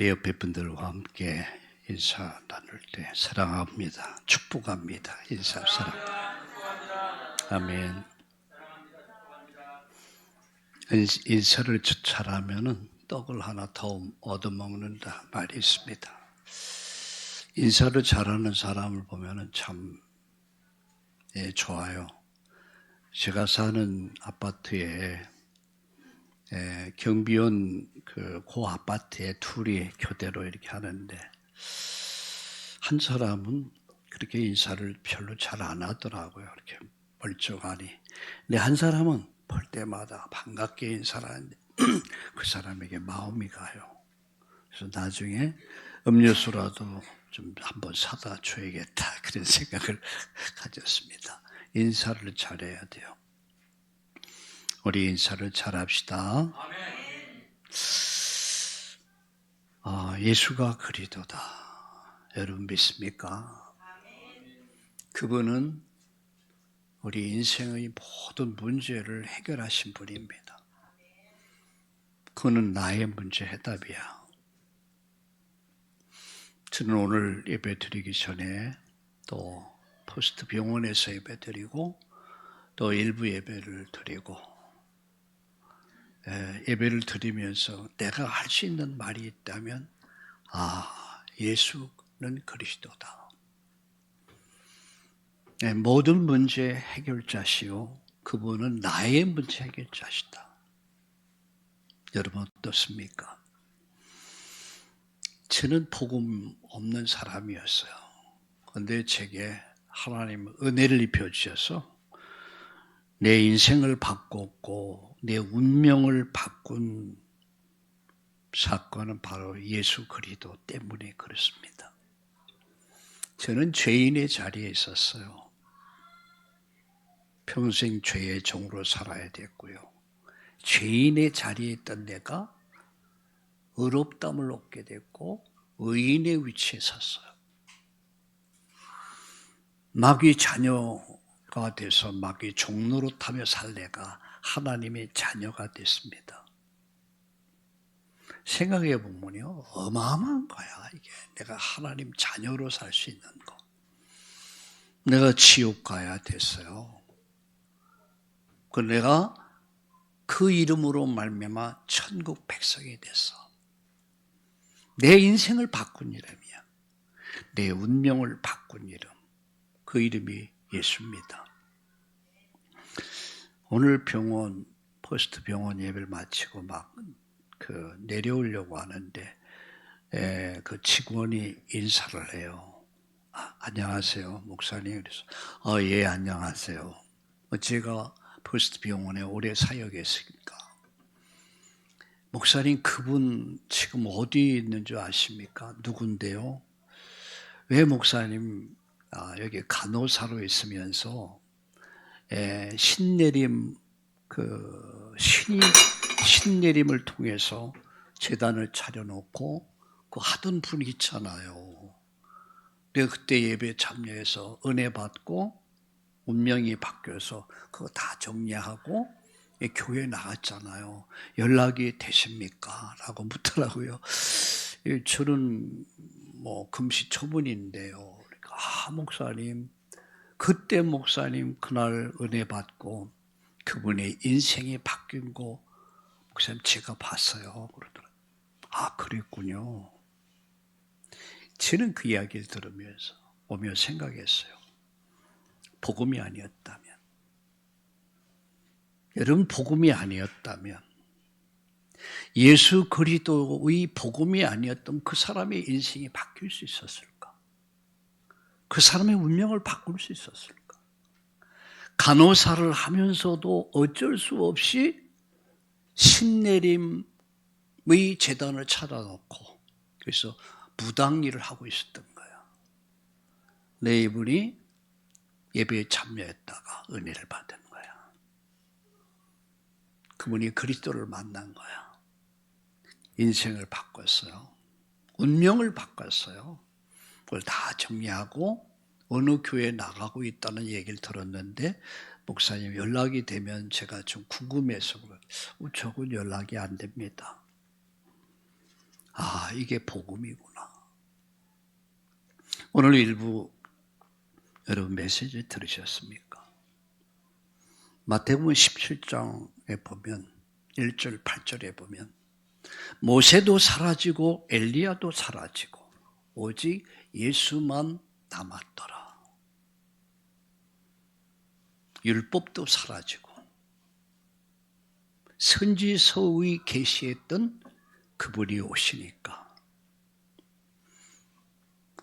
내 옆에 분들과 함께 인사 나눌 때 사랑합니다. 축복합니다. 인사 사랑. 아멘. 인사를 잘하면은 떡을 하나 더 얻어먹는다 말이 있습니다. 인사를 잘하는 사람을 보면은 참 좋아요. 제가 사는 아파트에 경비원 그 아파트에 둘이 교대로 이렇게 하는데 한 사람은 그렇게 인사를 별로 잘 안 하더라고요. 이렇게 멀쩡하니. 근데 한 사람은 볼 때마다 반갑게 인사를 하는데 그 사람에게 마음이 가요. 그래서 나중에 음료수라도 좀 한번 사다 줘야겠다 그런 생각을 가졌습니다. 인사를 잘해야 돼요. 우리 인사를 잘합시다. 예수가 그리도다. 여러분 믿습니까? 그분은 우리 인생의 모든 문제를 해결하신 분입니다. 그는 나의 문제 해답이야. 저는 오늘 예배 드리기 전에 또 포스트 병원에서 예배 드리고 또 일부 예배를 드리고 예배를 드리면서 내가 할 수 있는 말이 있다면 예수는 그리스도다. 모든 문제 해결자시오. 그분은 나의 문제 해결자시다. 여러분 어떻습니까? 저는 복음 없는 사람이었어요. 그런데 제게 하나님 은혜를 입혀주셔서 내 인생을 바꿨고 내 운명을 바꾼 사건은 바로 예수 그리스도 때문에 그렇습니다. 저는 죄인의 자리에 있었어요. 평생 죄의 종으로 살아야 됐고요. 죄인의 자리에 있던 내가 의롭다함을 얻게 됐고 의인의 위치에 섰어요. 마귀 자녀가 돼서 마귀 종노릇하며 살 내가 하나님의 자녀가 됐습니다. 생각해 보면요, 어마어마한 거야 이게. 내가 하나님 자녀로 살 수 있는 거. 내가 지옥 가야 됐어요. 내가 그 이름으로 말미암아 천국 백성이 됐어. 내 인생을 바꾼 이름이야. 내 운명을 바꾼 이름. 그 이름이 예수입니다. 오늘 포스트 병원 예배를 마치고 막 내려오려고 하는데 그 직원이 인사를 해요. 안녕하세요, 목사님. 그래서 예, 안녕하세요. 제가 포스트 병원에 오래 사역했으니까. 목사님, 그분 지금 어디 있는 줄 아십니까? 누군데요? 왜 목사님 여기 간호사로 있으면서 신내림을 통해서 제단을 차려놓고 하던 분이 있잖아요. 내가 그때 예배 참여해서 은혜 받고 운명이 바뀌어서 그거 다 정리하고 교회 나갔잖아요. 연락이 되십니까? 라고 묻더라고요. 저는 금시초문인데요. 그러니까 목사님, 그때 목사님 그날 은혜 받고 그분의 인생이 바뀐 거 목사님 제가 봤어요. 그러더라고요. 그랬군요. 저는 그 이야기를 들으면서 오며 생각했어요. 복음이 아니었다면, 여러분 복음이 아니었다면, 예수 그리스도의 복음이 아니었던 그 사람의 인생이 바뀔 수 있었을까? 그 사람의 운명을 바꿀 수 있었을까? 간호사를 하면서도 어쩔 수 없이 신내림의 제단을 찾아놓고 그래서 무당 일을 하고 있었던 거야. 내 이분이 예배에 참여했다가 은혜를 받은 거야. 그분이 그리스도를 만난 거야. 인생을 바꿨어요. 운명을 바꿨어요. 그걸 다 정리하고 어느 교회에 나가고 있다는 얘기를 들었는데 목사님 연락이 되면 제가 좀 궁금해서 저건 연락이 안 됩니다. 아, 이게 복음이구나. 오늘 일부 여러분 메시지 들으셨습니까? 마태복음 17장에 보면 1절 8절에 보면 모세도 사라지고 엘리야도 사라지고 오직 예수만 남았더라. 율법도 사라지고 선지서의 계시했던 그분이 오시니까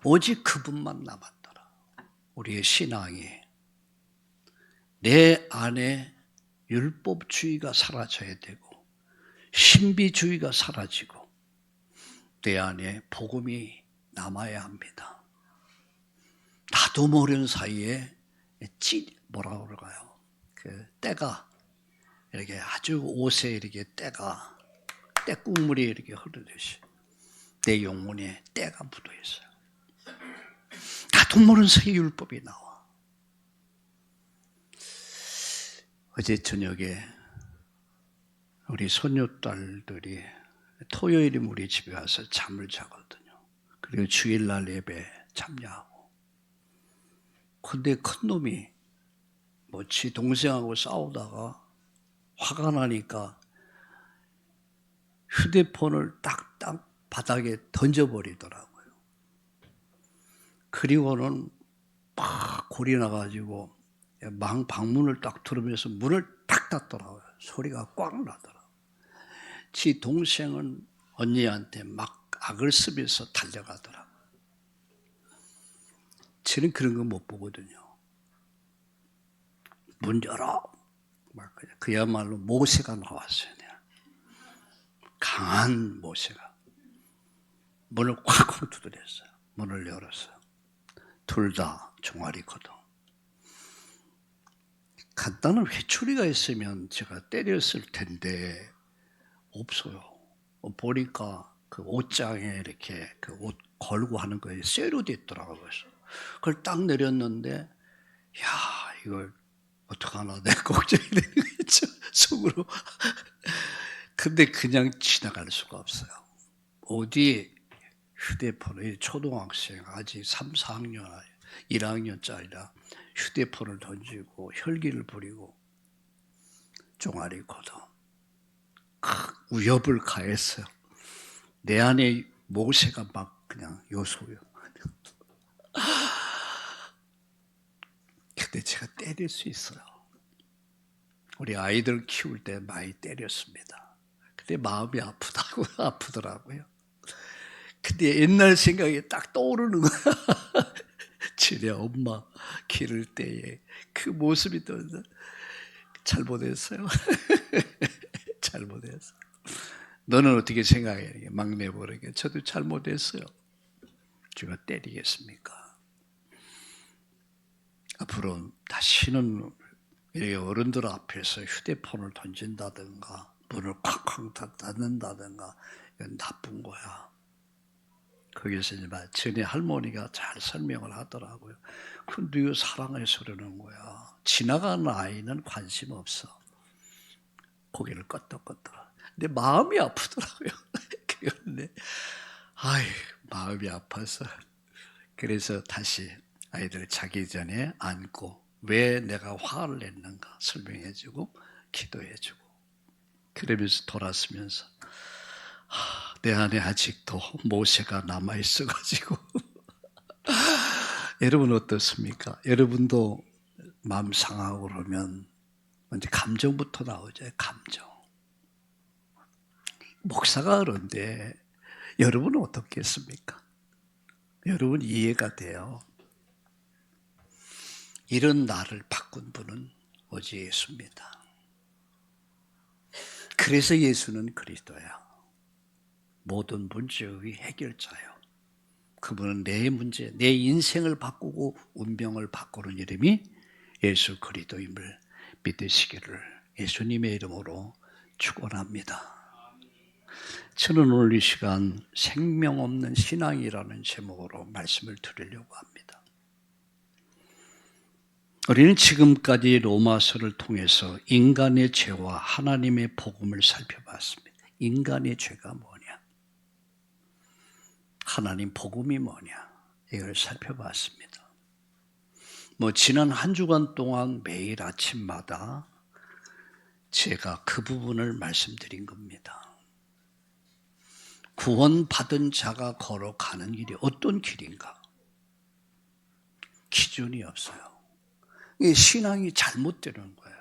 오직 그분만 남았더라. 우리의 신앙이 내 안에 율법주의가 사라져야 되고 신비주의가 사라지고 내 안에 복음이 남아야 합니다. 나도 모르는 사이에 뭐라 그럴까요? 그 때가 이렇게 아주 옷에 이렇게 때국물이 이렇게 흐르듯이 내 영혼에 때가 묻어 있어요. 나도 모르는 사이에 율법이 나와. 어제 저녁에 우리 손녀딸들이 토요일에 우리 집에 와서 잠을 자거든요. 그리고 주일날 예배 참여하고. 근데 큰놈이 지 동생하고 싸우다가 화가 나니까 휴대폰을 딱딱 바닥에 던져버리더라고요. 그리고는 막 골이 나가지고 방문을 딱 들으면서 문을 탁 닫더라고요. 소리가 꽉 나더라고요. 지 동생은 언니한테 막 악을 쓰면서 달려가더라고요. 저는 그런 거 못 보거든요. 문 열어! 그야말로 모세가 나왔어요. 강한 모세가. 문을 콱콱 두드렸어요. 문을 열었어요. 둘 다 종아리거든. 간단한 회초리가 있으면 제가 때렸을 텐데 없어요. 보니까 그 옷장에 이렇게 그 옷 걸고 하는 거에 쇠로 돼 있더라고요. 그걸 딱 내렸는데 야, 이걸 어떡하나 내가 걱정이 되는 거죠. 속으로. 근데 그냥 지나갈 수가 없어요. 어디 휴대폰을 초등학생 아직 3, 4학년 1학년짜리라 휴대폰을 던지고 혈기를 부리고 종아리 걷어 위협을 가했어요. 내 안에 모세가 막 그냥 요소요. 근데 제가 때릴 수 있어요. 우리 아이들 키울 때 많이 때렸습니다. 근데 마음이 아프더라고요. 근데 옛날 생각이 딱 떠오르는 거야. 지네 엄마 기를 때에 그 모습이 떠오르서 잘못했어요. 잘못했어. 너는 어떻게 생각해? 막내 보르게 저도 잘못했어요. 제가 때리겠습니까? 앞으로 다시는 어른들 앞에서 휴대폰을 던진다든가 문을 콱콱 닫는다든가 이건 나쁜 거야. 거기서 전에 할머니가 잘 설명을 하더라고요. 근데 이거 사랑해서 그러는 거야. 지나가는 아이는 관심 없어. 고개를 끄덕끄덕. 근데 마음이 아프더라고요. 그런데 마음이 아파서 그래서 다시 아이들 자기 전에 안고 왜 내가 화를 냈는가 설명해주고 기도해주고 그러면서 돌아서면서 내 안에 아직도 모세가 남아있어가지고 여러분 어떻습니까? 여러분도 마음 상하고 그러면 먼저 감정부터 나오죠. 감정. 목사가 그런데 여러분은 어떻겠습니까? 여러분 이해가 돼요. 이런 나를 바꾼 분은 오직 예수입니다. 그래서 예수는 그리스도야. 모든 문제의 해결자요. 그분은 내 문제, 내 인생을 바꾸고 운명을 바꾸는 이름이 예수 그리스도임을 믿으시기를 예수님의 이름으로 축원합니다. 저는 오늘 이 시간 생명 없는 신앙이라는 제목으로 말씀을 드리려고 합니다. 우리는 지금까지 로마서를 통해서 인간의 죄와 하나님의 복음을 살펴봤습니다. 인간의 죄가 뭐냐? 하나님 복음이 뭐냐, 이걸 살펴봤습니다. 지난 한 주간 동안 매일 아침마다 제가 그 부분을 말씀드린 겁니다. 구원받은 자가 걸어가는 길이 어떤 길인가? 기준이 없어요. 신앙이 잘못되는 거예요.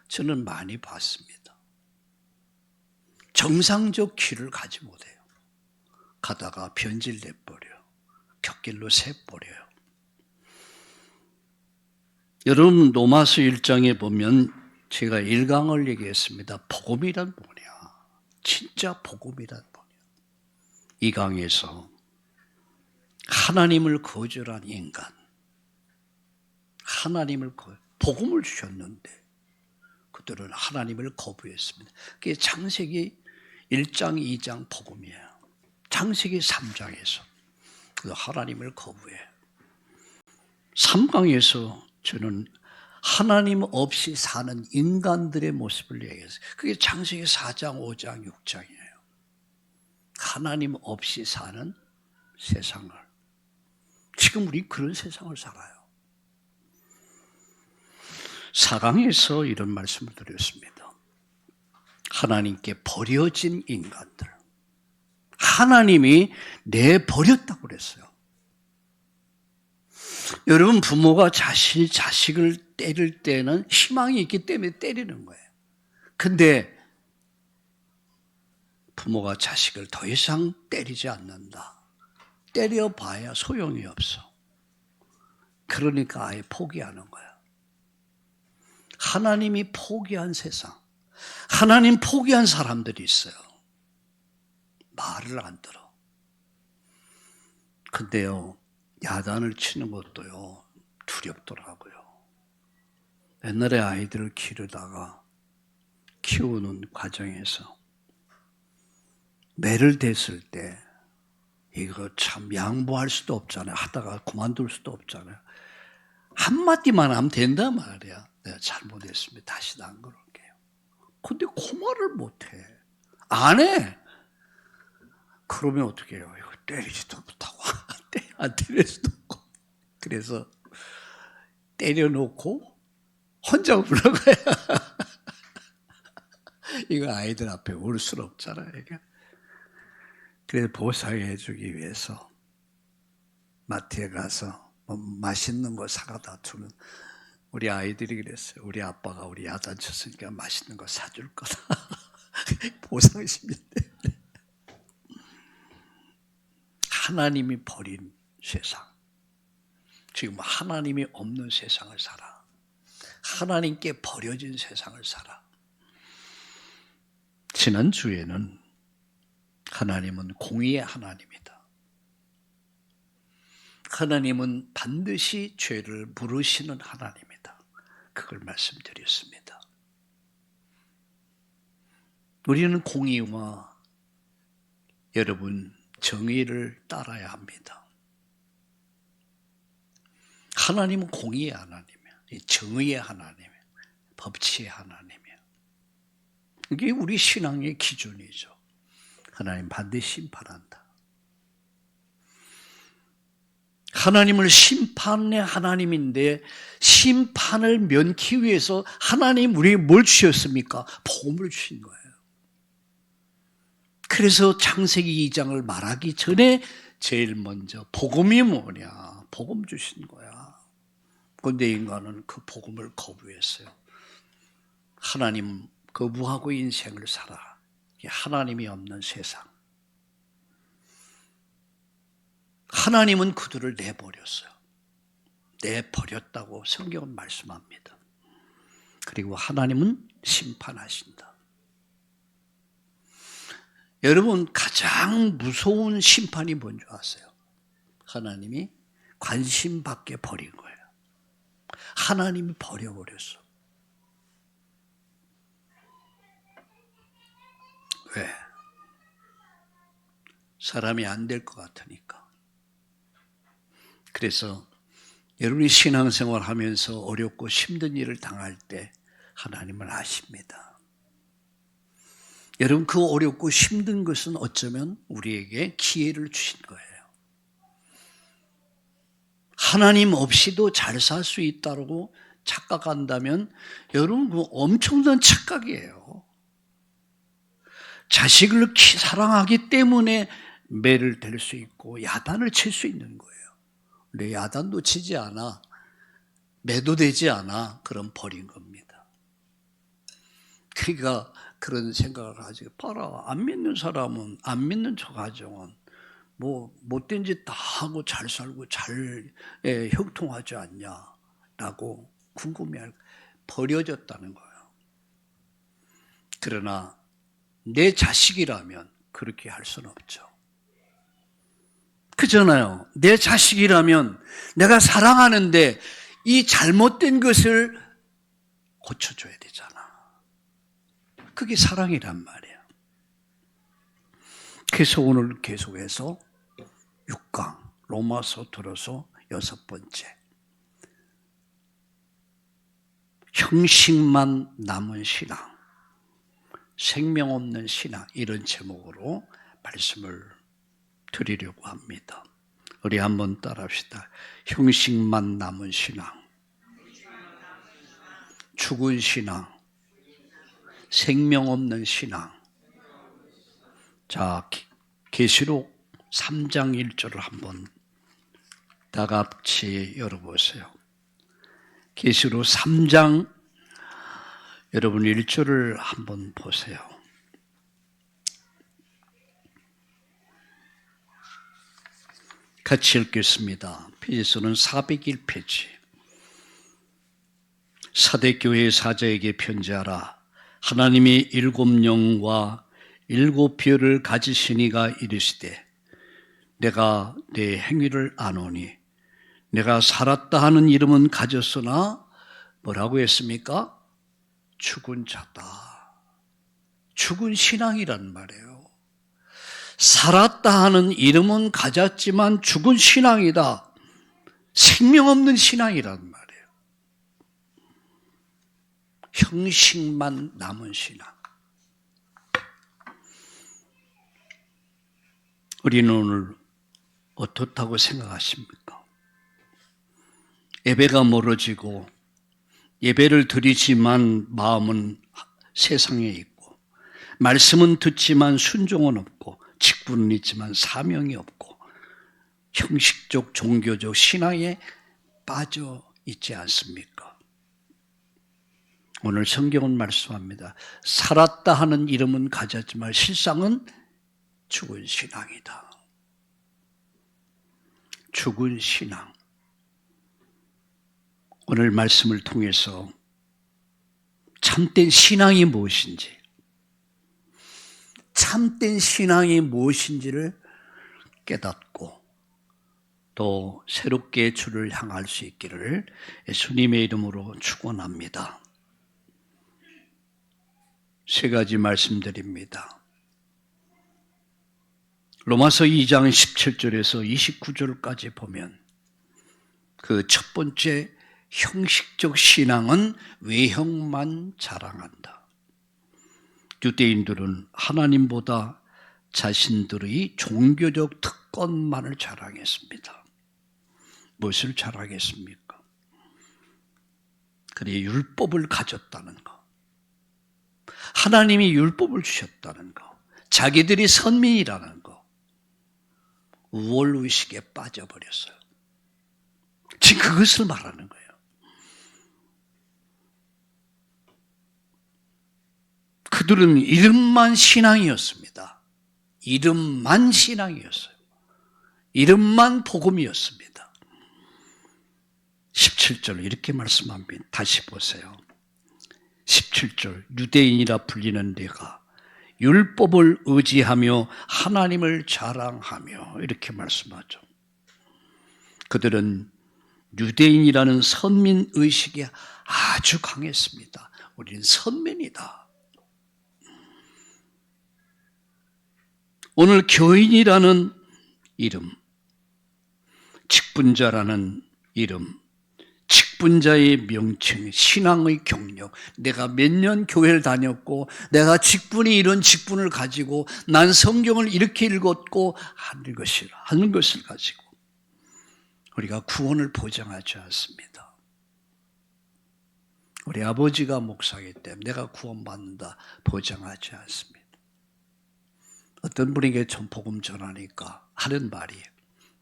저는 많이 봤습니다. 정상적 길을 가지 못해요. 가다가 변질돼버려요. 곁길로 새버려요. 여러분, 로마서 1장에 보면 제가 1강을 얘기했습니다. 복음이란 뭐냐? 진짜 복음이란 뭐냐? 이 강에서 하나님을 거절한 인간, 복음을 주셨는데 그들은 하나님을 거부했습니다. 그게 창세기 1장, 2장 복음이에요. 창세기 3장에서 하나님을 거부해. 3강에서 저는 하나님 없이 사는 인간들의 모습을 얘기했어요. 그게 창세기 4장, 5장, 6장이에요. 하나님 없이 사는 세상을. 지금 우리 그런 세상을 살아요. 4강에서 이런 말씀을 드렸습니다. 하나님께 버려진 인간들. 하나님이 내버렸다고 그랬어요. 여러분, 부모가 자식을 때릴 때는 희망이 있기 때문에 때리는 거예요. 근데 부모가 자식을 더 이상 때리지 않는다. 때려봐야 소용이 없어. 그러니까 아예 포기하는 거야. 하나님이 포기한 세상, 하나님 포기한 사람들이 있어요. 말을 안 들어. 근데요, 야단을 치는 것도요, 두렵더라고요. 옛날에 아이들을 키우는 과정에서 매를 댔을 때 이거 참 양보할 수도 없잖아요. 하다가 그만둘 수도 없잖아요. 한마디만 하면 된단 말이야. 내가 잘못했습니다. 다시는 안 그럴게요. 근데 그 말을 못해. 안 해. 그러면 어떻게 해요? 이거 때리지도 못하고 안 때릴 수도 없고. 그래서 때려놓고 혼자 우는 거야. 이거 아이들 앞에 울 수는 없잖아요. 그래서 보상해 주기 위해서 마트에 가서 맛있는 거 사가다 주는, 우리 아이들이 그랬어요. 우리 아빠가 우리 야단 쳤으니까 맛있는 거 사줄 거다. 보상심인데. 하나님이 버린 세상. 지금 하나님이 없는 세상을 살아. 하나님께 버려진 세상을 살아. 지난주에는 하나님은 공의의 하나님이다. 하나님은 반드시 죄를 물으시는 하나님이다. 그걸 말씀드렸습니다. 우리는 공의와 여러분 정의를 따라야 합니다. 하나님은 공의의 하나님이야. 정의의 하나님이야. 법치의 하나님이야. 이게 우리 신앙의 기준이죠. 하나님 반드시 심판한다. 하나님을 심판의 하나님인데 심판을 면키 위해서 하나님 우리에게 뭘 주셨습니까? 복음을 주신 거예요. 그래서 창세기 2장을 말하기 전에 제일 먼저 복음이 뭐냐? 복음 주신 거야. 그런데 인간은 그 복음을 거부했어요. 하나님 거부하고 인생을 살아. 하나님이 없는 세상. 하나님은 그들을 내버렸어요. 내버렸다고 성경은 말씀합니다. 그리고 하나님은 심판하신다. 여러분, 가장 무서운 심판이 뭔지 아세요? 하나님이 관심 밖에 버린 거예요. 하나님이 버려버렸어. 왜? 사람이 안 될 것 같으니까. 그래서 여러분이 신앙생활 하면서 어렵고 힘든 일을 당할 때 하나님을 아십니다. 여러분, 그 어렵고 힘든 것은 어쩌면 우리에게 기회를 주신 거예요. 하나님 없이도 잘 살 수 있다고 착각한다면 여러분, 그 엄청난 착각이에요. 자식을 사랑하기 때문에 매를 댈 수 있고 야단을 칠 수 있는 거예요. 근데 야단도 치지 않아, 매도 되지 않아, 그럼 버린 겁니다. 그러니까 그런 생각을 하지. 봐라, 안 믿는 사람은, 안 믿는 저 가정은 뭐 못된 짓 다 하고 잘 살고 잘 형통하지 않냐라고 궁금해할, 버려졌다는 거예요. 그러나 내 자식이라면 그렇게 할 수는 없죠. 그잖아요. 내 자식이라면 내가 사랑하는데 이 잘못된 것을 고쳐줘야 되잖아. 그게 사랑이란 말이야. 그래서 오늘 계속해서 6강 로마서 들어서 6번째, 형식만 남은 신앙, 생명 없는 신앙, 이런 제목으로 말씀을 드리려고 합니다. 우리 한번 따라합시다. 형식만 남은 신앙, 죽은 신앙, 생명 없는 신앙. 자, 계시록 3장 1절을 한번 다 같이 열어보세요. 계시록 3장 여러분 1절을 한번 보세요. 같이 읽겠습니다. 페이지수는 401페이지. 사대교회 사자에게 편지하라. 하나님이 7영과 7별을 가지시니가 이르시되 내가 내 행위를 아노니 내가 살았다 하는 이름은 가졌으나 뭐라고 했습니까? 죽은 자다. 죽은 신앙이란 말이에요. 살았다 하는 이름은 가졌지만 죽은 신앙이다. 생명 없는 신앙이란 말이에요. 형식만 남은 신앙. 우리는 오늘 어떻다고 생각하십니까? 예배가 멀어지고 예배를 드리지만 마음은 세상에 있고, 말씀은 듣지만 순종은 없고, 직분은 있지만 사명이 없고, 형식적 종교적 신앙에 빠져 있지 않습니까? 오늘 성경은 말씀합니다. 살았다 하는 이름은 가졌지만 실상은 죽은 신앙이다. 죽은 신앙. 오늘 말씀을 통해서 참된 신앙이 무엇인지, 참된 신앙이 무엇인지를 깨닫고 또 새롭게 주를 향할 수 있기를 예수님의 이름으로 축원합니다. 3가지 말씀드립니다. 로마서 2장 17절에서 29절까지 보면 그 첫 번째 형식적 신앙은 외형만 자랑한다. 유대인들은 하나님보다 자신들의 종교적 특권만을 자랑했습니다. 무엇을 자랑했습니까? 그래, 율법을 가졌다는 것, 하나님이 율법을 주셨다는 것, 자기들이 선민이라는 것, 우월의식에 빠져버렸어요. 지금 그것을 말하는 거예요. 그들은 이름만 신앙이었습니다. 이름만 신앙이었어요. 이름만 복음이었습니다. 17절 이렇게 말씀합니다. 다시 보세요. 17절 유대인이라 불리는 내가 율법을 의지하며 하나님을 자랑하며 이렇게 말씀하죠. 그들은 유대인이라는 선민의식이 아주 강했습니다. 우리는 선민이다. 오늘 교인이라는 이름, 직분자라는 이름, 직분자의 명칭, 신앙의 경력, 내가 몇 년 교회를 다녔고 내가 직분이 이런 직분을 가지고 난 성경을 이렇게 읽었고 하는 것을 가지고 우리가 구원을 보장하지 않습니다. 우리 아버지가 목사이기 때문에 내가 구원받는다 보장하지 않습니다. 어떤 분에게 좀 복음 전하니까 하는 말이,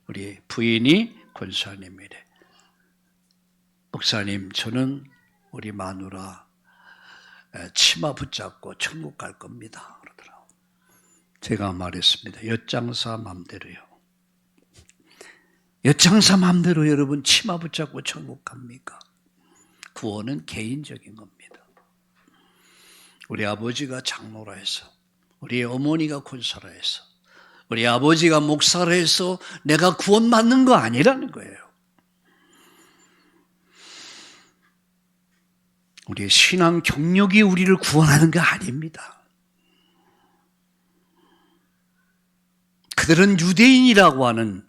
우리 부인이 권사님이래. 목사님, 저는 우리 마누라 치마 붙잡고 천국 갈 겁니다. 그러더라고요. 제가 말했습니다. 엿장사 맘대로요. 엿장사 맘대로 여러분 치마 붙잡고 천국 갑니까? 구원은 개인적인 겁니다. 우리 아버지가 장로라 해서, 우리 어머니가 권사라 해서, 우리 아버지가 목사라 해서 내가 구원받는 거 아니라는 거예요. 우리의 신앙 경력이 우리를 구원하는 게 아닙니다. 그들은 유대인이라고 하는,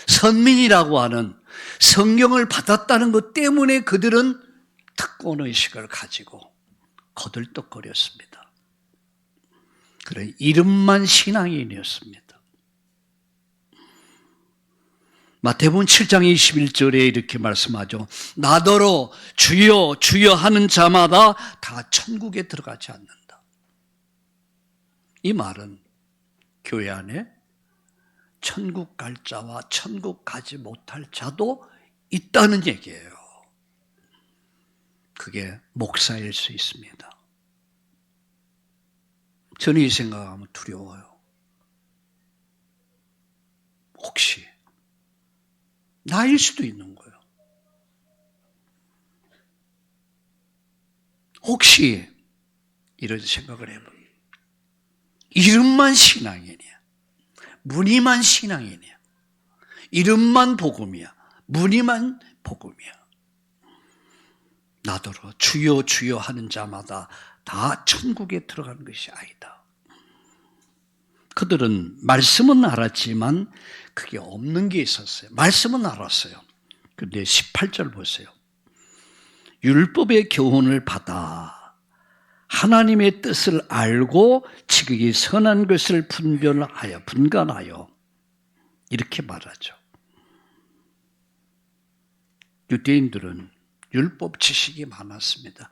선민이라고 하는 성경을 받았다는 것 때문에 그들은 특권의식을 가지고 거들떡거렸습니다. 그런 이름만 신앙인이었습니다. 마태복음 7장 21절에 이렇게 말씀하죠. 나더러 주여 주여 하는 자마다 다 천국에 들어가지 않는다. 이 말은 교회 안에 천국 갈 자와 천국 가지 못할 자도 있다는 얘기예요. 그게 목사일 수 있습니다. 저는 이 생각하면 두려워요. 혹시 나일 수도 있는 거예요. 혹시 이런 생각을 해봐요. 이름만 신앙이냐, 무늬만 신앙이냐, 이름만 복음이야, 무늬만 복음이야. 나더러 주여 주여 하는 자마다 다 천국에 들어가는 것이 아니다. 그들은 말씀은 알았지만 그게 없는 게 있었어요. 말씀은 알았어요. 그런데 18절 보세요. 율법의 교훈을 받아 하나님의 뜻을 알고 지극히 선한 것을 분간하여 이렇게 말하죠. 유대인들은 율법 지식이 많았습니다.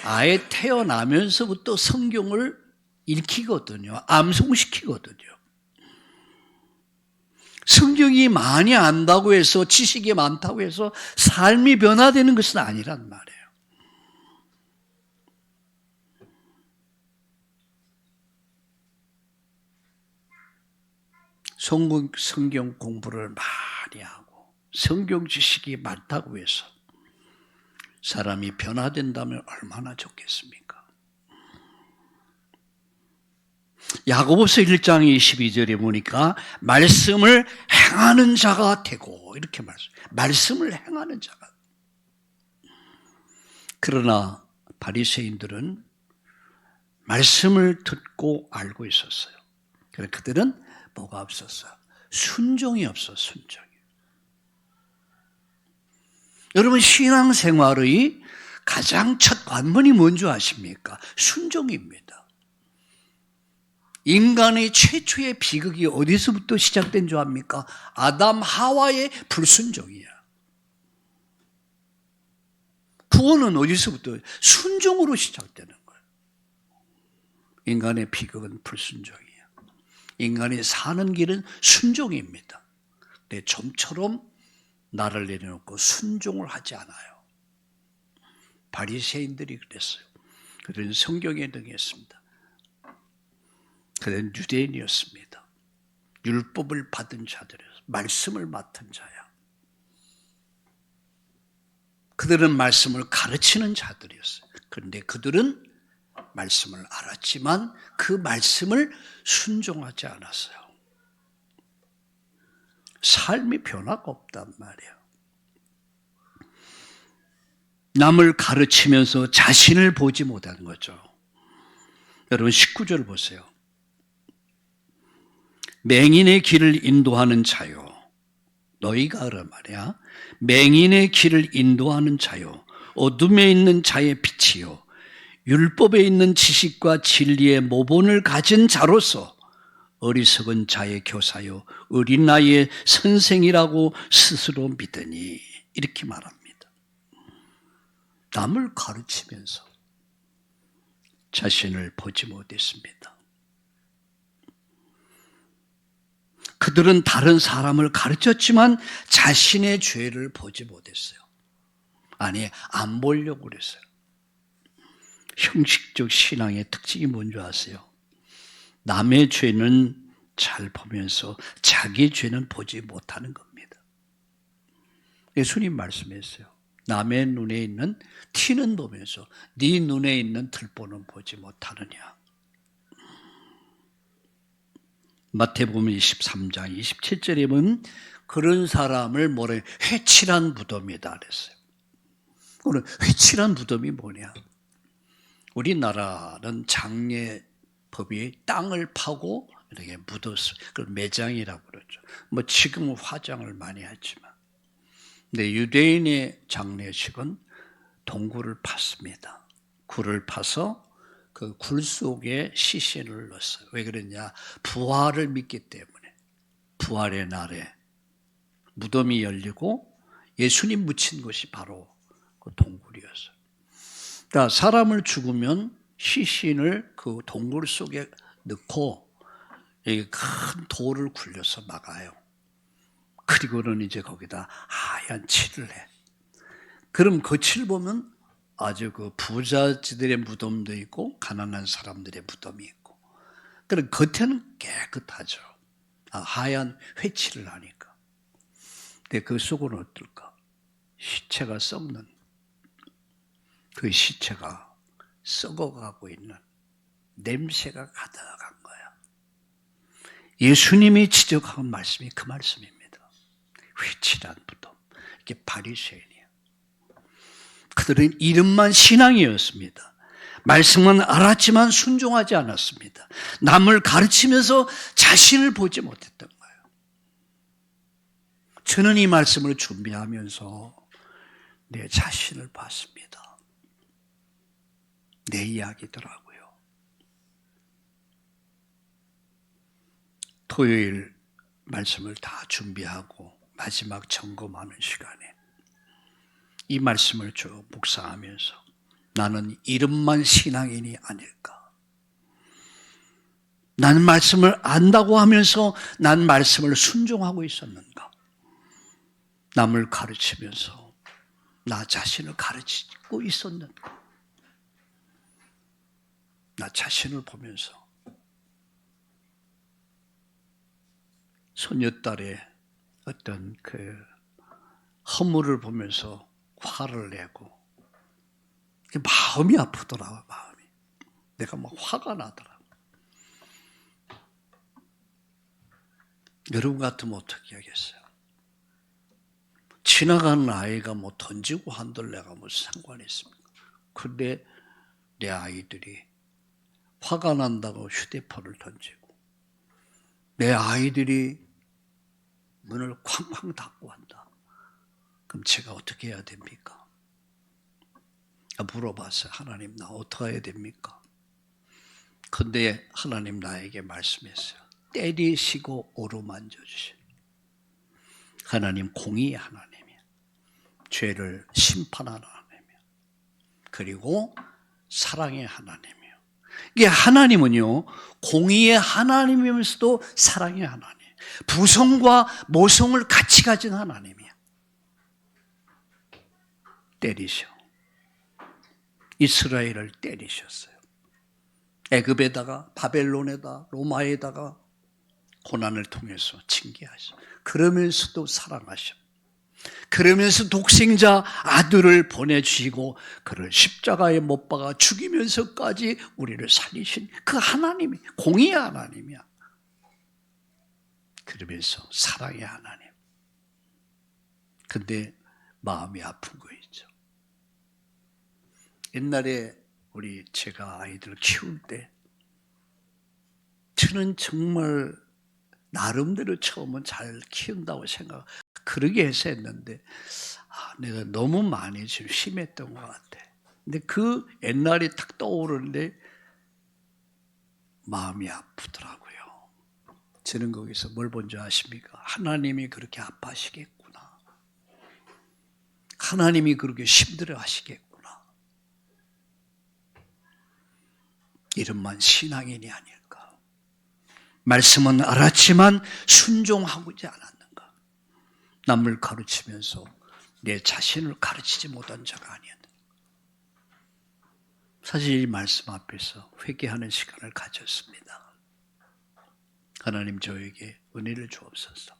아예 태어나면서부터 성경을 읽히거든요. 암송시키거든요. 성경이 많이 안다고 해서, 지식이 많다고 해서 삶이 변화되는 것은 아니란 말이에요. 성경 공부를 많이 하고 성경 지식이 많다고 해서 사람이 변화된다면 얼마나 좋겠습니까? 야고보서 1장 22절에 보니까 말씀을 행하는 자가 되고 이렇게 말씀을 행하는 자가. 그러나 바리새인들은 말씀을 듣고 알고 있었어요. 그래서 그들은 뭐가 없었어요? 순종이 없어, 순종이. 여러분, 신앙생활의 가장 첫 관문이 뭔지 아십니까? 순종입니다. 인간의 최초의 비극이 어디서부터 시작된 줄 압니까? 아담 하와의 불순종이야. 구원은 어디서부터? 순종으로 시작되는 거예요. 인간의 비극은 불순종이야. 인간이 사는 길은 순종입니다. 내 좀처럼 나를 내려놓고 순종을 하지 않아요. 바리새인들이 그랬어요. 그들은 성경에 등했습니다. 그들은 유대인이었습니다. 율법을 받은 자들이었어요. 말씀을 맡은 자야. 그들은 말씀을 가르치는 자들이었어요. 그런데 그들은 말씀을 알았지만 그 말씀을 순종하지 않았어요. 삶이 변화가 없단 말이에요. 남을 가르치면서 자신을 보지 못하는 거죠. 여러분 19절 보세요. 맹인의 길을 인도하는 자요, 너희가 하라 말이야. 맹인의 길을 인도하는 자요, 어둠에 있는 자의 빛이요, 율법에 있는 지식과 진리의 모본을 가진 자로서 어리석은 자의 교사요, 어린 나이의 선생이라고 스스로 믿으니, 이렇게 말합니다. 남을 가르치면서 자신을 보지 못했습니다. 그들은 다른 사람을 가르쳤지만 자신의 죄를 보지 못했어요. 아니, 안 보려고 그랬어요. 형식적 신앙의 특징이 뭔지 아세요? 남의 죄는 잘 보면서 자기 죄는 보지 못하는 겁니다. 예수님 말씀했어요. 남의 눈에 있는 티는 보면서 네 눈에 있는 들보는 보지 못하느냐. 마태복음 23장 27절에 보면 그런 사람을 뭐래? 회칠한 무덤이다 그랬어요. 오늘 회칠한 무덤이 뭐냐? 우리나라는 장례법이 땅을 파고 이렇게 묻었어요. 그걸 매장이라고 그러죠. 뭐 지금은 화장을 많이 하지만, 근데 유대인의 장례식은 동굴을 팠습니다. 굴을 파서 그 굴 속에 시신을 넣었어요. 왜 그랬냐? 부활을 믿기 때문에. 부활의 날에 무덤이 열리고 예수님 묻힌 곳이 바로 그 동굴이었어요. 그러니까 사람을 죽으면 시신을 그 동굴 속에 넣고 큰 돌을 굴려서 막아요. 그리고는 이제 거기다 하얀 칠을 해. 그럼 그 칠 보면 아주 그 부자들의 무덤도 있고 가난한 사람들의 무덤이 있고, 그럼 겉에는 깨끗하죠. 하얀 회칠을 하니까. 근데 그 속은 어떨까? 시체가 썩는, 그 시체가 썩어가고 있는 냄새가 가득한 거야. 예수님이 지적한 말씀이 그 말씀입니다. 회칠한 무덤. 이게 바리새인이에요. 그들은 이름만 신앙이었습니다. 말씀은 알았지만 순종하지 않았습니다. 남을 가르치면서 자신을 보지 못했던 거예요. 저는 이 말씀을 준비하면서 내 자신을 봤습니다. 내 이야기더라고요. 토요일 말씀을 다 준비하고 마지막 점검하는 시간에 이 말씀을 쭉 묵상하면서 나는 이름만 신앙인이 아닐까? 나는 말씀을 안다고 하면서 난 말씀을 순종하고 있었는가? 남을 가르치면서 나 자신을 가르치고 있었는가? 나 자신을 보면서 손녀딸의 어떤 그 허물을 보면서 화를 내고 마음이 아프더라고요. 마음이. 내가 막 화가 나더라고요. 여러분 같으면 어떻게 하겠어요? 지나가는 아이가 뭐 던지고 한들 내가 무슨 상관이 있습니까? 근데 내 아이들이 화가 난다고 휴대폰을 던지고 내 아이들이 문을 쾅쾅 닫고 한다. 그럼 제가 어떻게 해야 됩니까? 물어봤어요. 하나님, 나 어떻게 해야 됩니까? 근데 하나님 나에게 말씀했어요. 때리시고 오르만져 주시오. 하나님 공의의 하나님이야. 죄를 심판하는 하나님이야. 그리고 사랑의 하나님이요. 이게 하나님은요, 공의의 하나님이면서도 사랑의 하나님. 부성과 모성을 같이 가진 하나님이야. 때리셔. 이스라엘을 때리셨어요. 애굽에다가 바벨론에다 로마에다가 고난을 통해서 징계하셔. 그러면서도 사랑하셔. 그러면서 독생자 아들을 보내주시고 그를 십자가에 못 박아 죽이면서까지 우리를 살리신 그 하나님이 공의의 하나님이야. 그러면서 사랑의 하나님. 근데 마음이 아픈 거 있죠. 옛날에 제가 아이들을 키울 때 저는 정말 나름대로 처음은 잘 키운다고 생각. 그러게 해서 했는데 내가 너무 많이 지금 심했던 것 같아. 근데 그 옛날이 탁 떠오르는데 마음이 아프더라고요. 저는 거기서 뭘 본 줄 아십니까? 하나님이 그렇게 아파하시겠구나. 하나님이 그렇게 힘들어 하시겠구나. 이름만 신앙인이 아닐까. 말씀은 알았지만 순종하고지 않았는가. 남을 가르치면서 내 자신을 가르치지 못한 자가 아니었는가. 사실 이 말씀 앞에서 회개하는 시간을 가졌습니다. 하나님 저에게 은혜를 주옵소서.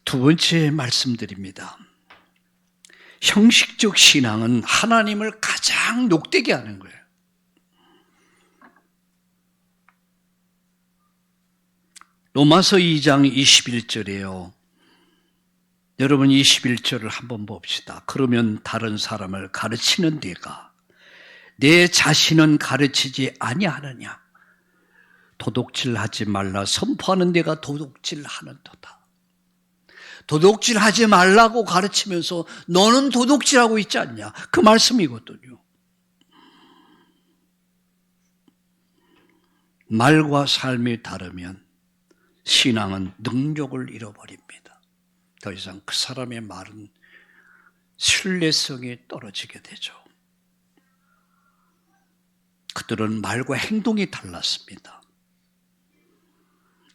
두 번째 말씀드립니다. 형식적 신앙은 하나님을 가장 욕되게 하는 거예요. 로마서 2장 21절에요. 여러분 21절을 한번 봅시다. 그러면 다른 사람을 가르치는 네가 내 자신은 가르치지 아니하느냐. 도둑질하지 말라 선포하는 네가 도둑질하는도다. 도둑질하지 말라고 가르치면서 너는 도둑질하고 있지 않냐. 그 말씀이거든요. 말과 삶이 다르면 신앙은 능력을 잃어버립니다. 더 이상 그 사람의 말은 신뢰성이 떨어지게 되죠. 그들은 말과 행동이 달랐습니다.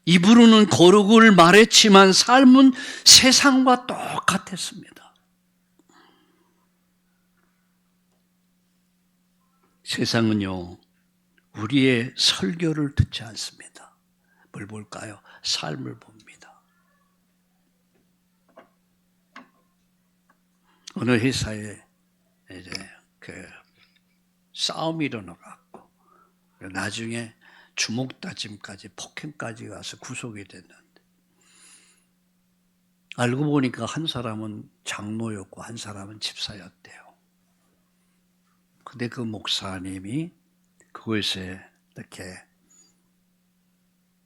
입으로는 거룩을 말했지만 삶은 세상과 똑같았습니다. 세상은요, 우리의 설교를 듣지 않습니다. 뭘 볼까요? 삶을 봅니다. 어느 회사에 이제 싸움이 일어나갖고 나중에 주먹다짐까지 폭행까지 가서 구속이 됐는데 알고 보니까 한 사람은 장로였고 한 사람은 집사였대요. 근데 그 목사님이 그것에 이렇게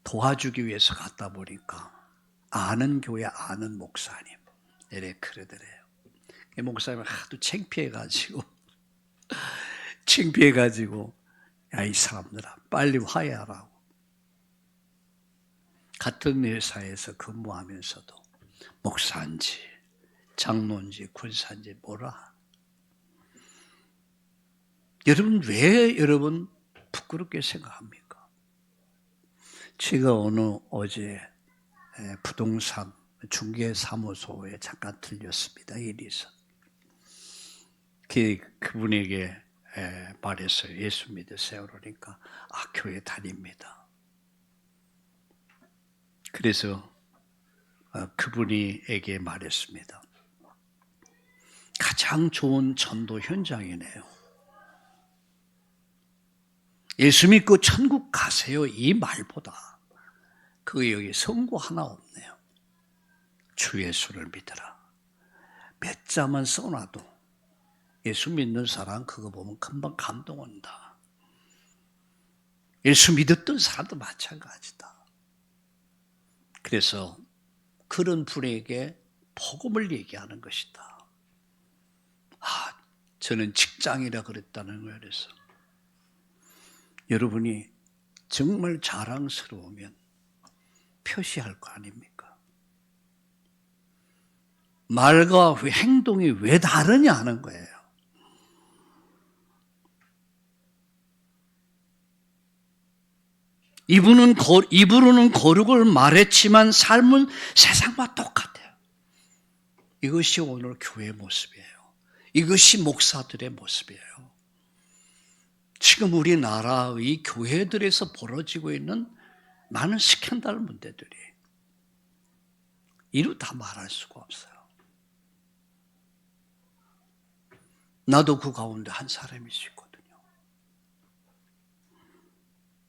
도와주기 위해서 갔다 보니까 아는 교회 아는 목사님 이래 그러더래요. 그 목사님이 하도 창피해가지고 야, 이 사람들아 빨리 화해하라고. 같은 회사에서 근무하면서도 목사인지 장로인지 군사인지 뭐라. 여러분 부끄럽게 생각합니까? 제가 어제 부동산 중개사무소에 잠깐 들렸습니다. 일이 있어. 그분에게 말했어요. 예수 믿으세요. 그러니까 교회 다닙니다. 그래서 그분에게 말했습니다. 가장 좋은 전도 현장이네요. 예수 믿고 천국 가세요. 이 말보다 여기 성구 하나 없네요. 주 예수를 믿으라. 몇 자만 써놔도 예수 믿는 사람 그거 보면 금방 감동 온다. 예수 믿었던 사람도 마찬가지다. 그래서 그런 분에게 복음을 얘기하는 것이다. 저는 직장이라 그랬다는 거예요. 그래서 여러분이 정말 자랑스러우면 표시할 거 아닙니까? 말과 행동이 왜 다르냐 하는 거예요. 입으로는 거룩을 말했지만 삶은 세상과 똑같아요. 이것이 오늘 교회의 모습이에요. 이것이 목사들의 모습이에요. 지금 우리나라의 교회들에서 벌어지고 있는 많은 스캔들 문제들이 이루 다 말할 수가 없어요. 나도 그 가운데 한 사람이 있거든요.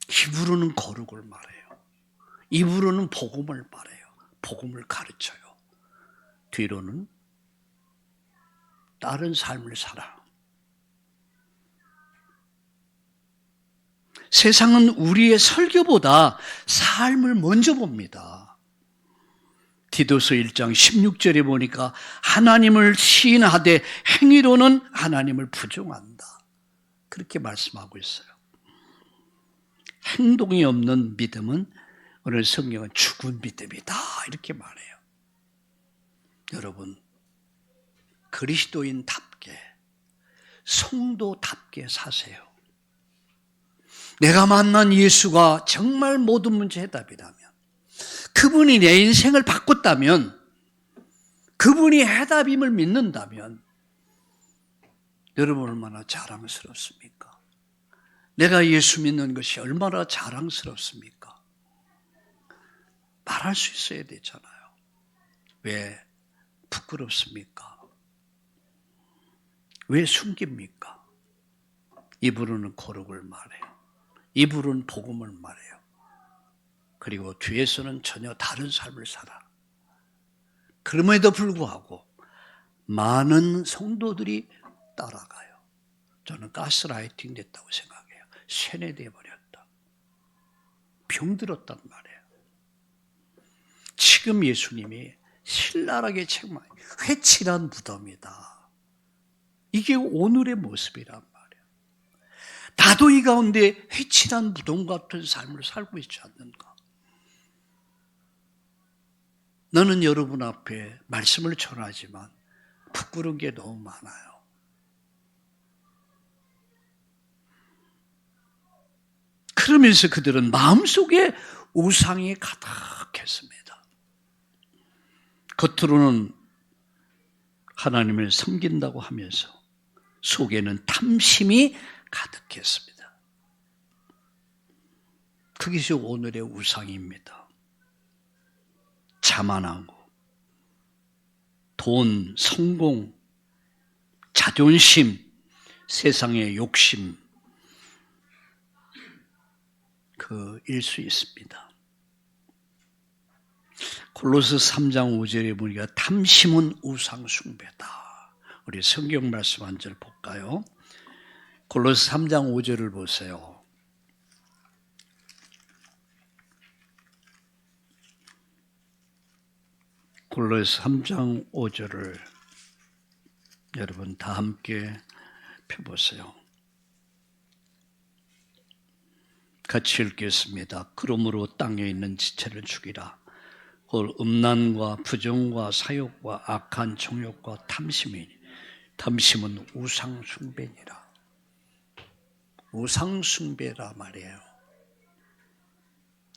입으로는 거룩을 말해요. 입으로는 복음을 말해요. 복음을 가르쳐요. 뒤로는 다른 삶을 살아. 세상은 우리의 설교보다 삶을 먼저 봅니다. 디도서 1장 16절에 보니까 하나님을 시인하되 행위로는 하나님을 부정한다. 그렇게 말씀하고 있어요. 행동이 없는 믿음은 오늘 성경은 죽은 믿음이다. 이렇게 말해요. 여러분, 그리스도인답게, 성도답게 사세요. 내가 만난 예수가 정말 모든 문제 해답이라면, 그분이 내 인생을 바꿨다면, 그분이 해답임을 믿는다면 여러분 얼마나 자랑스럽습니까? 내가 예수 믿는 것이 얼마나 자랑스럽습니까? 말할 수 있어야 되잖아요. 왜 부끄럽습니까? 왜 숨깁니까? 입으로는 거룩을 말해요. 입으로는 복음을 말해요. 그리고 뒤에서는 전혀 다른 삶을 살아. 그럼에도 불구하고 많은 성도들이 따라가요. 저는 가스라이팅 됐다고 생각해요. 세뇌돼 버렸다. 병들었단 말이에요. 지금 예수님이 신랄하게 책망해요. 회칠한 무덤이다. 이게 오늘의 모습이란 말이에요. 나도 이 가운데 회칠한 무덤 같은 삶을 살고 있지 않는가? 너는 여러분 앞에 말씀을 전하지만 부끄러운 게 너무 많아요. 그러면서 그들은 마음속에 우상이 가득했습니다. 겉으로는 하나님을 섬긴다고 하면서 속에는 탐심이 가득했습니다. 그것이 오늘의 우상입니다. 자만하고 돈, 성공, 자존심, 세상의 욕심, 그일 수 있습니다. 골로새 3장 5절에 보니까 탐심은 우상 숭배다. 우리 성경 말씀 한 절 볼까요? 골로새 3장 5절을 보세요. 골로새 3장 5절을 여러분 다 함께 펴보세요. 같이 읽겠습니다. 그러므로 땅에 있는 지체를 죽이라. 곧 음란과 부정과 사욕과 악한 정욕과 탐심이니 탐심은 우상 숭배니라. 우상 숭배라 말이에요.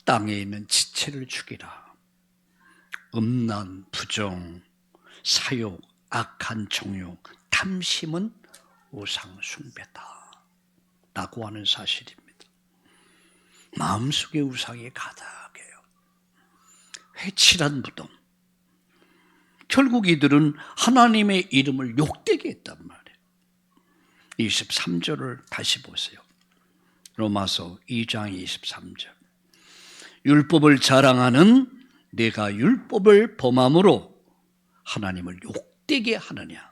땅에 있는 지체를 죽이라. 음란, 부정, 사욕, 악한 정욕, 탐심은 우상 숭배다. 라고 하는 사실입니다. 마음속에 우상이 가득해요. 회칠한 무덤. 결국 이들은 하나님의 이름을 욕되게 했단 말이에요. 23절을 다시 보세요. 로마서 2장 23절. 율법을 자랑하는 내가 율법을 범함으로 하나님을 욕되게 하느냐.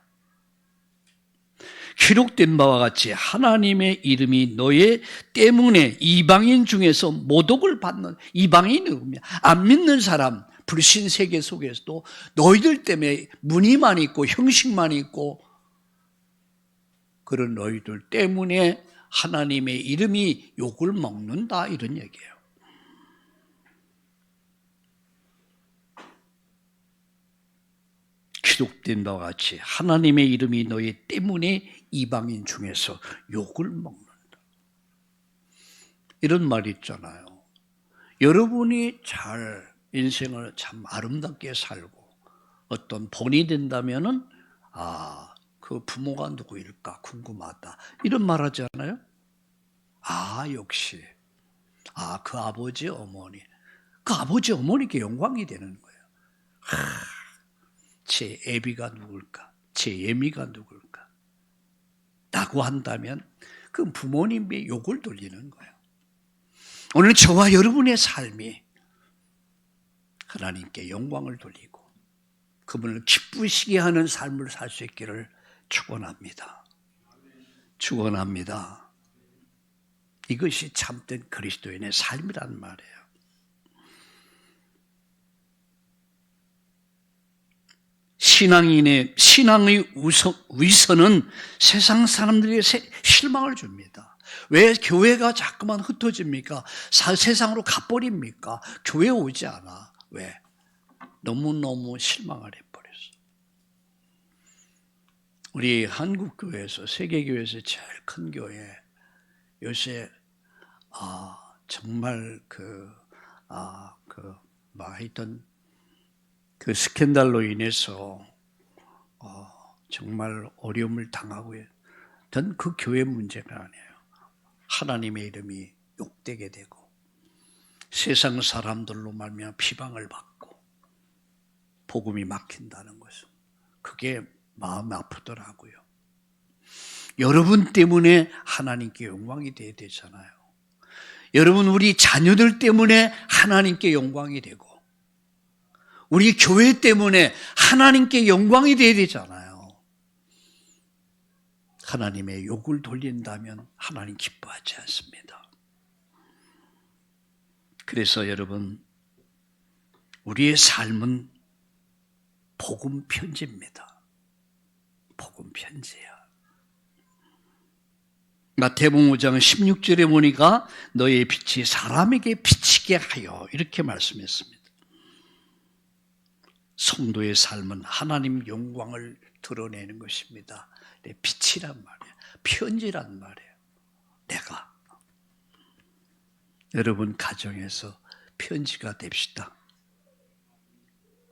기록된 바와 같이 하나님의 이름이 너희 때문에 이방인 중에서 모독을 받는 이방인이 안 믿는 사람, 불신 세계 속에서도 너희들 때문에 무늬만 있고 형식만 있고 그런 너희들 때문에 하나님의 이름이 욕을 먹는다 이런 얘기예요. 기록된 바와 같이 하나님의 이름이 너희 때문에 이방인 중에서 욕을 먹는다. 이런 말이 있잖아요. 여러분이 잘 인생을 참 아름답게 살고 어떤 본이 된다면은 그 부모가 누구일까 궁금하다. 이런 말 하지 않아요? 역시 그 아버지 어머니. 그 아버지 어머니께 영광이 되는 거예요. 제 애비가 누굴까? 제 예미가 누굴까? 라고 한다면 그 부모님의 욕을 돌리는 거예요. 오늘 저와 여러분의 삶이 하나님께 영광을 돌리고 그분을 기쁘시게 하는 삶을 살 수 있기를 축원합니다. 축원합니다. 이것이 참된 그리스도인의 삶이란 말이에요. 신앙의 위선은 세상 사람들에게 실망을 줍니다. 왜 교회가 자꾸만 흩어집니까? 세상으로 가버립니까? 교회 오지 않아. 왜? 너무너무 실망을 해버렸어. 우리 한국교회에서, 세계교회에서 제일 큰 교회, 요새 정말 하여튼 그 스캔들로 인해서 정말 어려움을 당하고 있던 그 교회 문제가 아니에요. 하나님의 이름이 욕되게 되고 세상 사람들로 말미암아 비방을 받고 복음이 막힌다는 것은 그게 마음이 아프더라고요. 여러분 때문에 하나님께 영광이 돼야 되잖아요. 여러분, 우리 자녀들 때문에 하나님께 영광이 되고 우리 교회 때문에 하나님께 영광이 돼야 되잖아요. 하나님의 욕을 돌린다면 하나님 기뻐하지 않습니다. 그래서 여러분, 우리의 삶은 복음 편지입니다. 복음 편지야. 마태복음 5장 16절에 보니까 너의 빛이 사람에게 비치게 하여 이렇게 말씀했습니다. 성도의 삶은 하나님 영광을 드러내는 것입니다. 빛이란 말이에요. 편지란 말이에요. 내가. 여러분 가정에서 편지가 됩시다.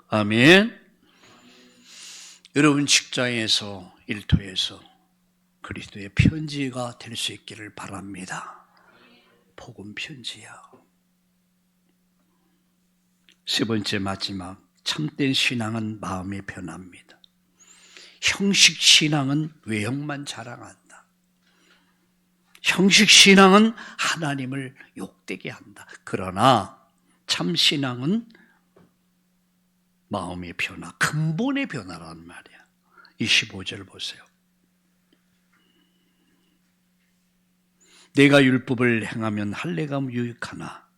아멘. 여러분 직장에서, 일터에서 그리스도의 편지가 될 수 있기를 바랍니다. 복음 편지야. 세 번째, 마지막, 참된 신앙은 마음의 변화입니다. 형식 신앙은 외형만 자랑한다. 형식 신앙은 하나님을 욕되게 한다. 그러나 참 신앙은 마음의 변화, 근본의 변화란 말이야. 25절 보세요. 내가 율법을 행하면 할례가 유익하나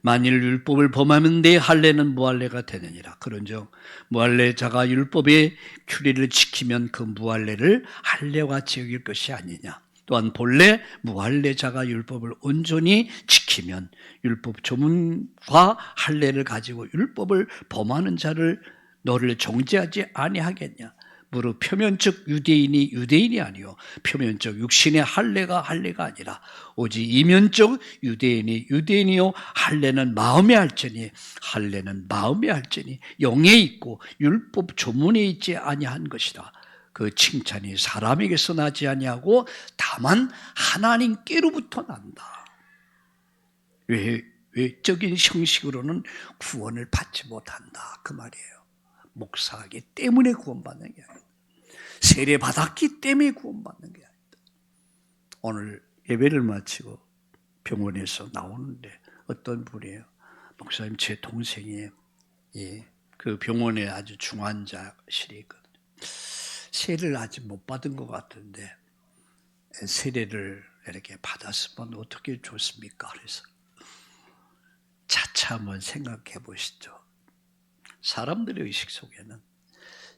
만일 율법을 범하면 내 할례는 무할례가 되느니라. 그런즉 무할례자가 율법의 규례를 지키면 그 무할례를 할례와 같이 여길 것이 아니냐. 또한 본래 무할례자가 율법을 온전히 지키면 율법 조문과 할례를 가지고 율법을 범하는 자를 너를 정죄하지 아니하겠냐. 무릇 표면적 유대인이 유대인이 아니요 표면적 육신의 할례가 할례가 아니라 오직 이면적 유대인이 유대인이요 할례는 마음에 할지니 할례는 마음에 할지니 영에 있고 율법 조문에 있지 아니한 것이다. 그 칭찬이 사람에게서 나지 아니하고 다만 하나님께로부터 난다. 외적인 형식으로는 구원을 받지 못한다. 그 말이에요. 목사하기 때문에 구원받는 게 아니다. 세례 받았기 때문에 구원받는 게 아니다. 오늘 예배를 마치고 병원에서 나오는데 어떤 분이에요. 목사님, 제 동생이 그 병원에 아주 중환자실에 있거든요. 세례를 아직 못 받은 것 같은데 세례를 이렇게 받았으면 어떻게 좋습니까? 그래서 차차 한번 생각해 보시죠. 사람들의 의식 속에는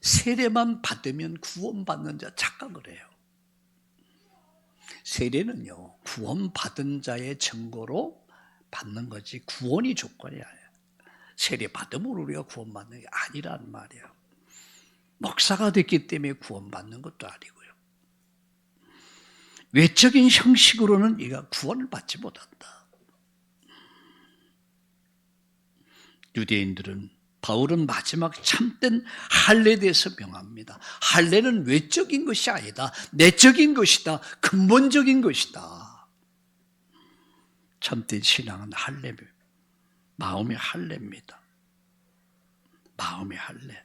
세례만 받으면 구원받는 자 착각을 해요. 세례는요, 구원받은 자의 증거로 받는 거지 구원이 조건이 아니에요. 세례 받음으로 우리가 구원받는 게 아니란 말이에요. 목사가 됐기 때문에 구원받는 것도 아니고요. 외적인 형식으로는 네가 구원을 받지 못한다. 유대인들은 바울은 마지막 참된 할례에 대해서 명합니다. 할례는 외적인 것이 아니다. 내적인 것이다. 근본적인 것이다. 참된 신앙은 할례, 마음의 할례입니다. 마음의 할례.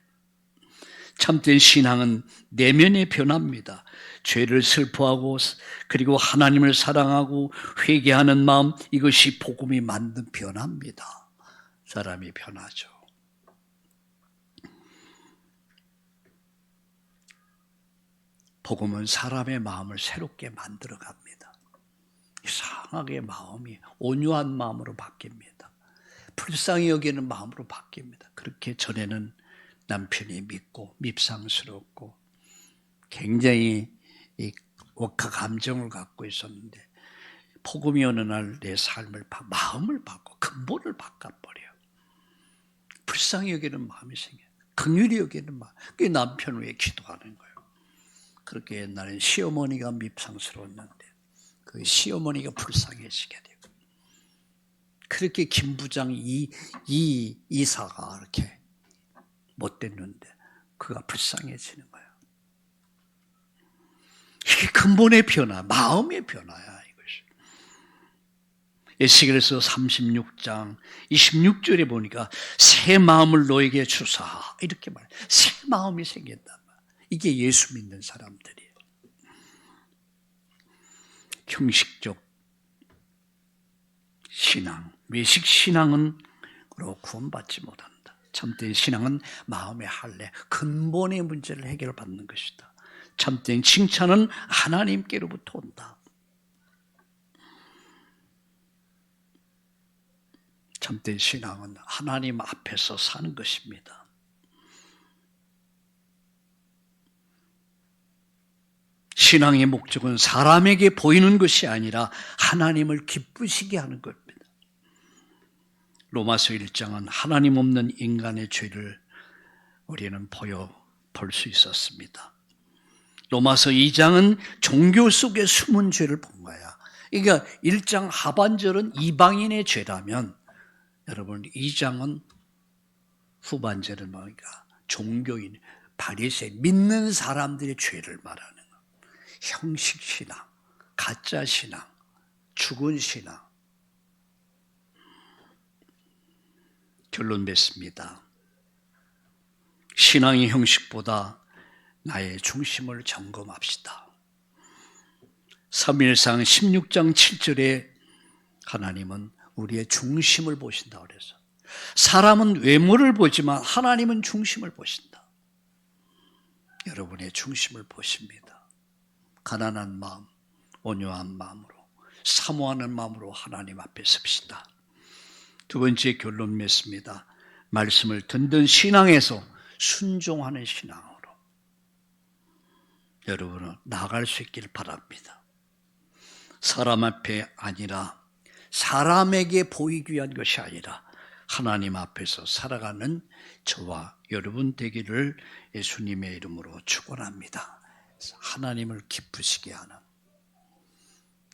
참된 신앙은 내면의 변화입니다. 죄를 슬퍼하고 그리고 하나님을 사랑하고 회개하는 마음, 이것이 복음이 만든 변화입니다. 사람이 변하죠. 복음은 사람의 마음을 새롭게 만들어 갑니다. 이상하게 마음이 온유한 마음으로 바뀝니다. 불쌍히 여기는 마음으로 바뀝니다. 그렇게 전에는 남편이 믿고 밉상스럽고 굉장히 억하 감정을 갖고 있었는데 복음이 어느 날 내 삶을 마음을 바꿔 근본을 바꿔버려. 불쌍히 여기는 마음이 생겨. 긍휼히 여기는 마음. 그게 남편 위해 기도하는 거예요. 그렇게 옛날엔 시어머니가 밉상스러웠는데 그 시어머니가 불쌍해지게 되고 그렇게 김 부장 이사가 이렇게 못됐는데 그가 불쌍해지는 거예요. 이게 근본의 변화, 마음의 변화야 이것이. 에스겔서 36장 26절에 보니까 새 마음을 너에게 주사 이렇게 말해. 새 마음이 생긴단 말이야. 이게 예수 믿는 사람들이에요. 형식적 신앙, 외식 신앙은 구원받지 못한다. 참된 신앙은 마음의 할례, 근본의 문제를 해결받는 것이다. 참된 칭찬은 하나님께로부터 온다. 참된 신앙은 하나님 앞에서 사는 것입니다. 신앙의 목적은 사람에게 보이는 것이 아니라 하나님을 기쁘시게 하는 것입니다. 로마서 1장은 하나님 없는 인간의 죄를 우리는 볼 수 있었습니다. 로마서 2장은 종교 속에 숨은 죄를 본 거야. 그러니까 1장 하반절은 이방인의 죄라면 여러분 2장은 후반절은 뭐니까 종교인, 바리새 믿는 사람들의 죄를 말하는 거. 형식 신앙, 가짜 신앙, 죽은 신앙. 결론 맺습니다. 신앙의 형식보다 나의 중심을 점검합시다. 3일상 16장 7절에 하나님은 우리의 중심을 보신다 그래서 사람은 외모를 보지만 하나님은 중심을 보신다. 여러분의 중심을 보십니다. 가난한 마음, 온유한 마음으로, 사모하는 마음으로 하나님 앞에 섭시다. 두 번째 결론 맺습니다. 말씀을 듣는 신앙에서 순종하는 신앙으로 여러분은 나아갈 수 있길 바랍니다. 사람 앞에 아니라 사람에게 보이기 위한 것이 아니라 하나님 앞에서 살아가는 저와 여러분 되기를 예수님의 이름으로 축원합니다. 하나님을 기쁘시게 하는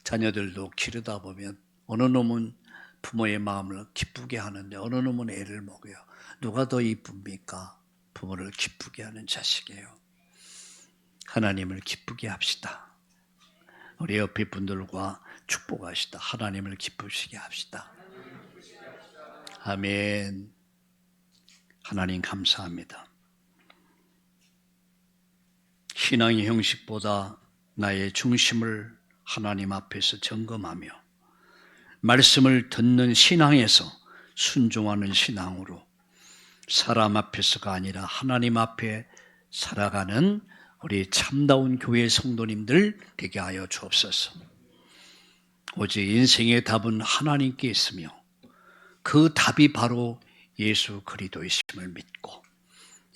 자녀들도 기르다 보면 어느 놈은 부모의 마음을 기쁘게 하는데 어느 놈은 애를 먹여요. 누가 더 이쁩니까? 부모를 기쁘게 하는 자식이에요. 하나님을 기쁘게 합시다. 우리 옆에 분들과 축복하시다. 하나님을 기쁘시게 합시다. 아멘. 하나님 감사합니다. 신앙의 형식보다 나의 중심을 하나님 앞에서 점검하며 말씀을 듣는 신앙에서 순종하는 신앙으로 사람 앞에서가 아니라 하나님 앞에 살아가는 우리 참다운 교회 성도님들 되게 하여 주옵소서. 오직 인생의 답은 하나님께 있으며 그 답이 바로 예수 그리스도이심을 믿고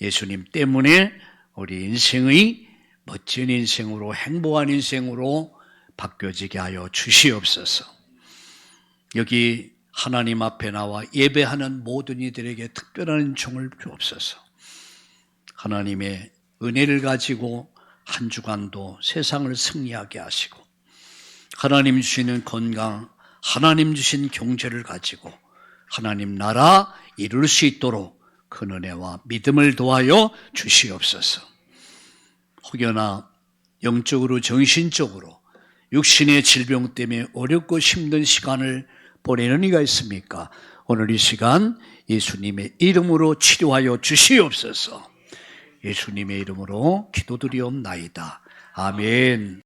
예수님 때문에 우리 인생의 멋진 인생으로 행복한 인생으로 바뀌어지게 하여 주시옵소서. 여기 하나님 앞에 나와 예배하는 모든 이들에게 특별한 은총을 주옵소서. 하나님의 은혜를 가지고 한 주간도 세상을 승리하게 하시고 하나님 주시는 건강, 하나님 주신 경제를 가지고 하나님 나라 이룰 수 있도록 그 은혜와 믿음을 도하여 주시옵소서. 혹여나 영적으로 정신적으로 육신의 질병 때문에 어렵고 힘든 시간을 보내는 이가 있습니까? 오늘 이 시간 예수님의 이름으로 치료하여 주시옵소서. 예수님의 이름으로 기도드리옵나이다. 아멘.